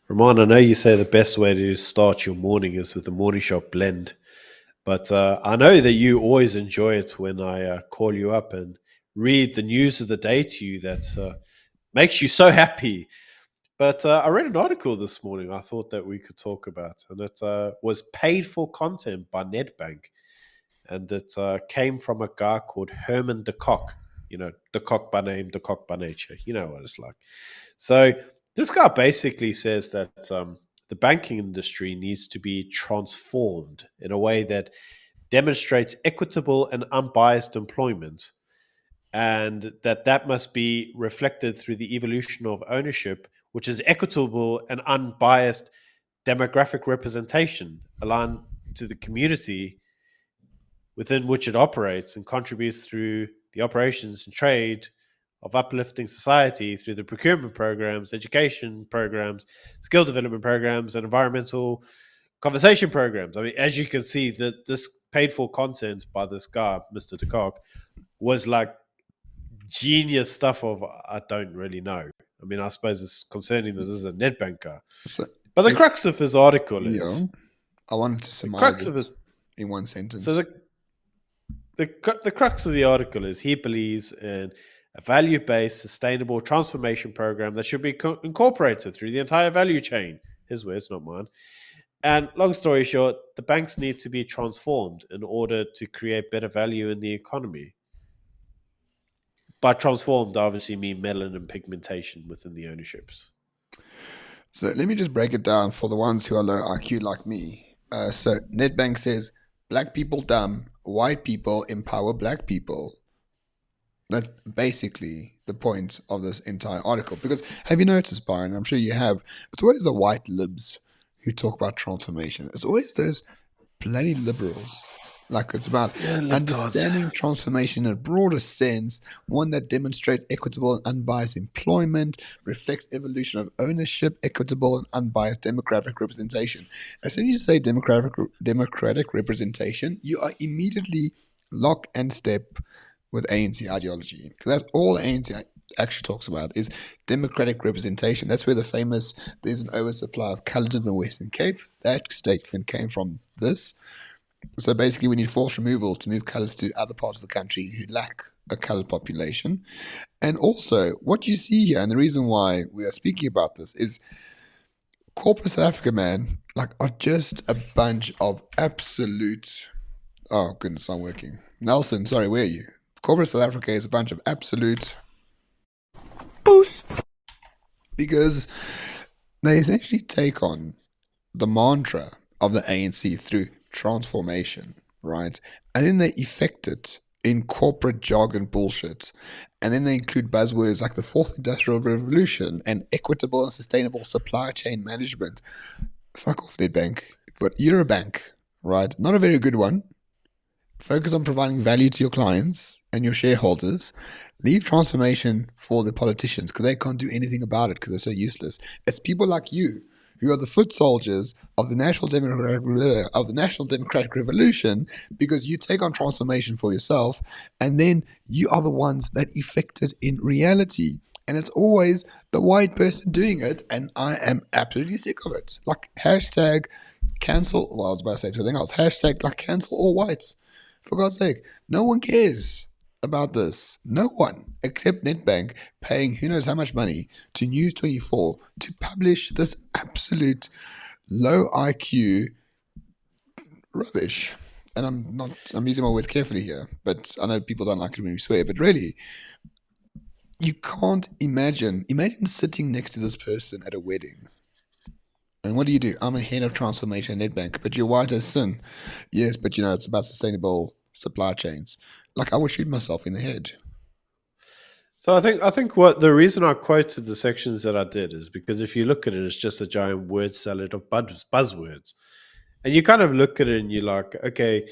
Ramon, I know you say the best way to start your morning is with the morning shot blend, but I know that you always enjoy it when I call you up and read the news of the day to you that makes you so happy. But I read an article this morning I thought that we could talk about, and it was paid for content by Nedbank, and it came from a guy called Herman de Kock. You know, de Kock by name, de Kock by nature. You know what it's like. So this guy basically says that the banking industry needs to be transformed in a way that demonstrates equitable and unbiased employment, and that must be reflected through the evolution of ownership, which is equitable and unbiased demographic representation aligned to the community within which it operates and contributes through the operations and trade of uplifting society through the procurement programs, education programs, skill development programs, and environmental conversation programs. I mean, as you can see, that this paid for content by this guy, Mr. DeCock, was like genius stuff of I don't really know. I mean, I suppose it's concerning that this is a Nedbank guy. So, But the if, crux of his article yeah, is I wanted to the surmise crux of it his in one so sentence. the crux of the article is he believes in a value based, sustainable transformation program that should be incorporated through the entire value chain. His words, not mine. And long story short, the banks need to be transformed in order to create better value in the economy. By transformed, I obviously mean melanin and pigmentation within the ownerships. So let me just break it down for the ones who are low IQ like me. So Nedbank says black people dumb, white people empower black people. That's basically the point of this entire article. Because have you noticed, Byron? I'm sure you have. It's always the white libs who talk about transformation. It's always those bloody liberals. Like it's about Yeah, libtards. understanding transformation in a broader sense, one that demonstrates equitable and unbiased employment, reflects evolution of ownership, equitable and unbiased democratic representation. As soon as you say democratic representation, you are immediately lock and step with ANC ideology, because that's all ANC actually talks about is democratic representation. That's where the famous "there's an oversupply of coloured in the Western Cape" that statement came from. This, so basically, we need forced removal to move colours to other parts of the country who lack a coloured population. And also, what you see here, and the reason why we are speaking about this is corporate South Africa, man, like are just a bunch of absolute. Oh goodness, I'm working. Nelson, sorry, where are you? Corporate South Africa is a bunch of absolute Boost. because they essentially take on the mantra of the ANC through transformation, right? And then they effect it in corporate jargon bullshit. And then they include buzzwords like the fourth industrial revolution and equitable and sustainable supply chain management. Fuck off, Nedbank. But you're a bank, right? Not a very good one. Focus on providing value to your clients and your shareholders. Leave transformation for the politicians because they can't do anything about it because they're so useless. It's people like you who are the foot soldiers of the National Democratic Revolution because you take on transformation for yourself and then you are the ones that effect it in reality. And it's always the white person doing it, and I am absolutely sick of it. Like hashtag cancel. Well, I was about to say something else. Hashtag like cancel all whites. For God's sake, no one cares about this. No one except Nedbank paying who knows how much money to News 24 to publish this absolute low IQ rubbish. And I'm using my words carefully here, but I know people don't like it when we swear, but really, you can't imagine sitting next to this person at a wedding. And what do? I'm a head of transformation at Nedbank, but you're white as sin. Yes, but it's about sustainable supply chains. Like I would shoot myself in the head. So I think what the reason I quoted the sections that I did is because if you look at it, it's just a giant word salad of buzzwords, and you kind of look at it and you're like, okay,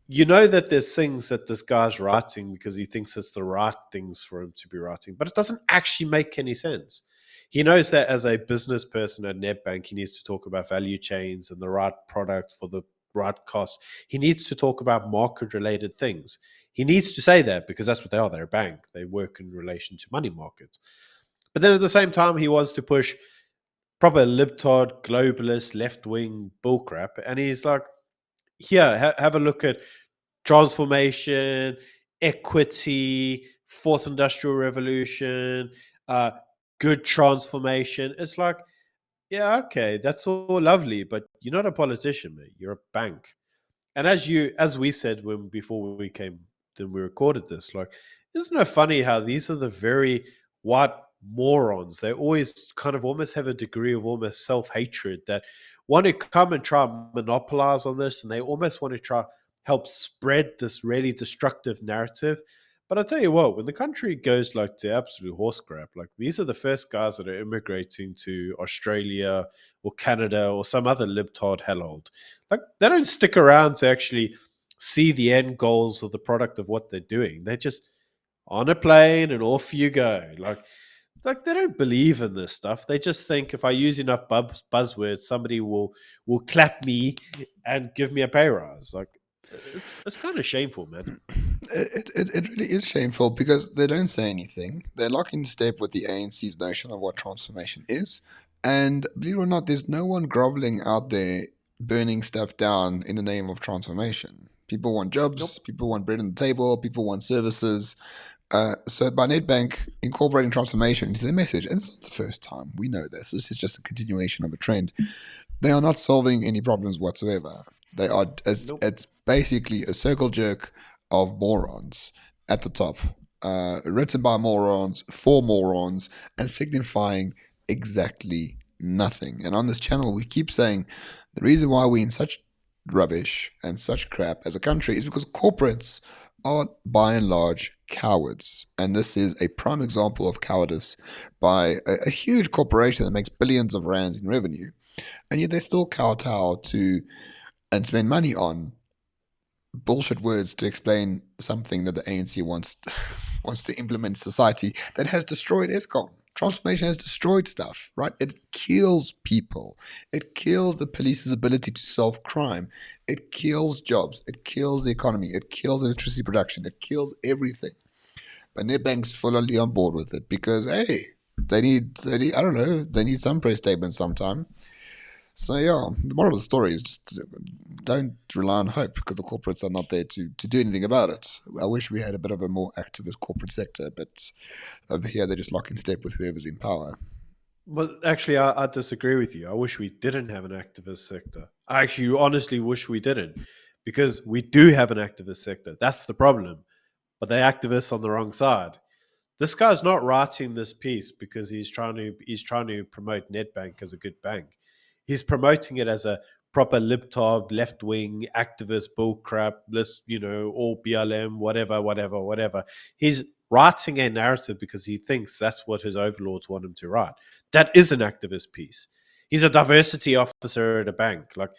you know that there's things that this guy's writing because he thinks it's the right things for him to be writing, but it doesn't actually make any sense. He knows that as a business person at Nedbank, he needs to talk about value chains and the right product for the right cost. He needs to talk about market related things. He needs to say that because that's what they are. They're a bank. They work in relation to money markets. But then at the same time, he wants to push proper libtard, globalist, left wing bullcrap. And he's like, here, have a look at transformation, equity, fourth industrial revolution, uh, good transformation. It's like, yeah, okay, that's all lovely, but you're not a politician, mate. You're a bank. And as we said when before we came, then we recorded this, like, isn't it funny how these are the very white morons? They always kind of almost have a degree of almost self-hatred that want to come and try and monopolize on this, and they almost want to try help spread this really destructive narrative. But I tell you what, when the country goes like to absolute horse crap, like these are the first guys that are immigrating to Australia or Canada or some other libtard hellhole. Like they don't stick around to actually see the end goals of the product of what they're doing. They're just on a plane and off you go. Like they don't believe in this stuff. They just think if I use enough buzzwords, somebody will clap me and give me a pay rise. Like it's kind of shameful, man. It really is shameful because they don't say anything. They're locked in step with the ANC's notion of what transformation is. And believe it or not, there's no one groveling out there burning stuff down in the name of transformation. People want jobs, Nope. people want bread on the table, people want services. So by Nedbank incorporating transformation into their message, and it's not the first time, we know this. This is just a continuation of a trend. They are not solving any problems whatsoever. They are Nope. it's basically a circle jerk of morons at the top, written by morons for morons, and signifying exactly nothing. And on this channel, we keep saying the reason why we're in such rubbish and such crap as a country is because corporates are by and large cowards. And this is a prime example of cowardice by a huge corporation that makes billions of rands in revenue. And yet they still kowtow to and spend money on bullshit words to explain something that the ANC wants to implement in society that has destroyed ESCOM. Transformation has destroyed stuff, right? It kills people. It kills the police's ability to solve crime. It kills jobs. It kills the economy. It kills electricity production. It kills everything. But Nedbank's fully on board with it because, hey, I don't know, they need some press statements sometime. So yeah, the moral of the story is just don't rely on hope because the corporates are not there to do anything about it. I wish we had a bit of a more activist corporate sector, but over here they're just locked in step with whoever's in power. Well, actually, I disagree with you. I wish we didn't have an activist sector. I actually honestly wish we didn't because we do have an activist sector. That's the problem. But they're activists on the wrong side. This guy's not writing this piece because he's trying to promote Nedbank as a good bank. He's promoting it as a proper libtard, left wing activist bullcrap, list, all BLM, whatever, whatever, whatever. He's writing a narrative because he thinks that's what his overlords want him to write. That is an activist piece. He's a diversity officer at a bank. Like,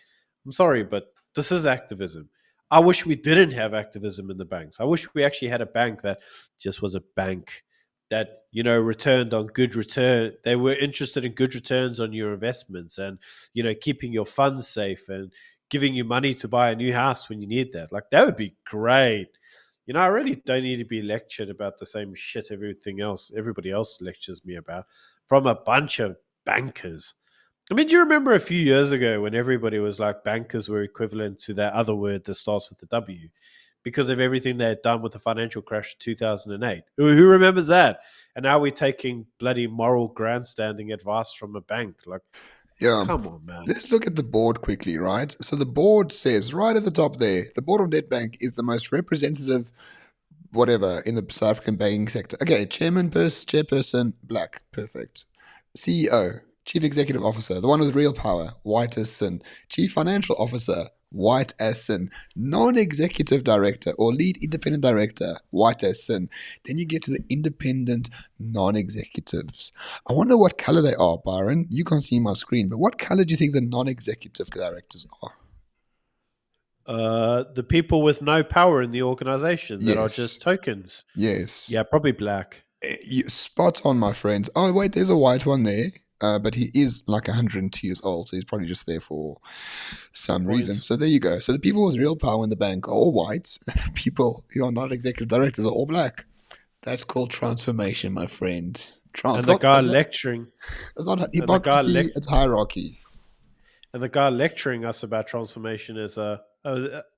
I'm sorry, but this is activism. I wish we didn't have activism in the banks. I wish we actually had a bank that just was a bank that returned on good return. They were interested in good returns on your investments and keeping your funds safe and giving you money to buy a new house when you need that. Like that would be great. I really don't need to be lectured about the same shit everybody else lectures me about from a bunch of bankers. I mean, do you remember a few years ago when everybody was like bankers were equivalent to that other word that starts with the W because of everything they had done with the financial crash of 2008? Who remembers that? And now we're taking bloody moral grandstanding advice from a bank. Like, Yeah. come on, man. Let's look at the board quickly, right? So the board says right at the top there, the board of Nedbank is the most representative whatever in the South African banking sector. Okay, chairperson, black, perfect. CEO, chief executive officer, the one with real power, white as sin. Chief financial officer, white as sin. Non-executive director or lead independent director, white as sin. Then you get to the independent non-executives. I wonder what color they are, Byron. You can't see my screen, but what color do you think the non-executive directors are? The people with no power in the organization that are Yes. just tokens. Yes. Yeah, probably black. Spot on, my friend. Oh, wait, there's a white one there. But he is like 102 years old, so he's probably just there for some reason. Points. So there you go. So the people with real power in the bank are all white, and the people who are not executive directors are all black. That's called transformation, my friend. Trans. And the Not, guy lecturing, it's not and the guy hypocrisy, it's hierarchy. and the guy lecturing us about transformation is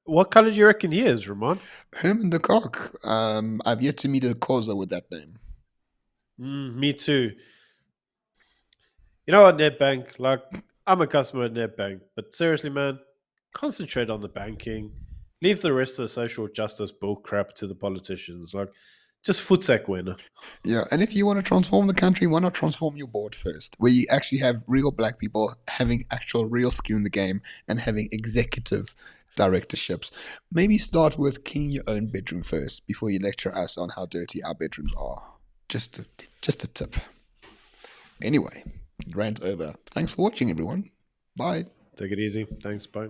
what color do you reckon he is, Ramon? Herman de Kock. I've yet to meet a causa with that name. Me too. You know what, Nedbank? Like, I'm a customer at Nedbank, but seriously, man, concentrate on the banking. Leave the rest of the social justice bull crap to the politicians. Like, just footsack winner. Yeah, and if you want to transform the country, why not transform your board first, where you actually have real black people having actual real skin in the game and having executive directorships. Maybe start with cleaning your own bedroom first before you lecture us on how dirty our bedrooms are. Just a, just a tip. Anyway, rant over. Thanks for watching, everyone. Bye. Take it easy. Thanks. Bye.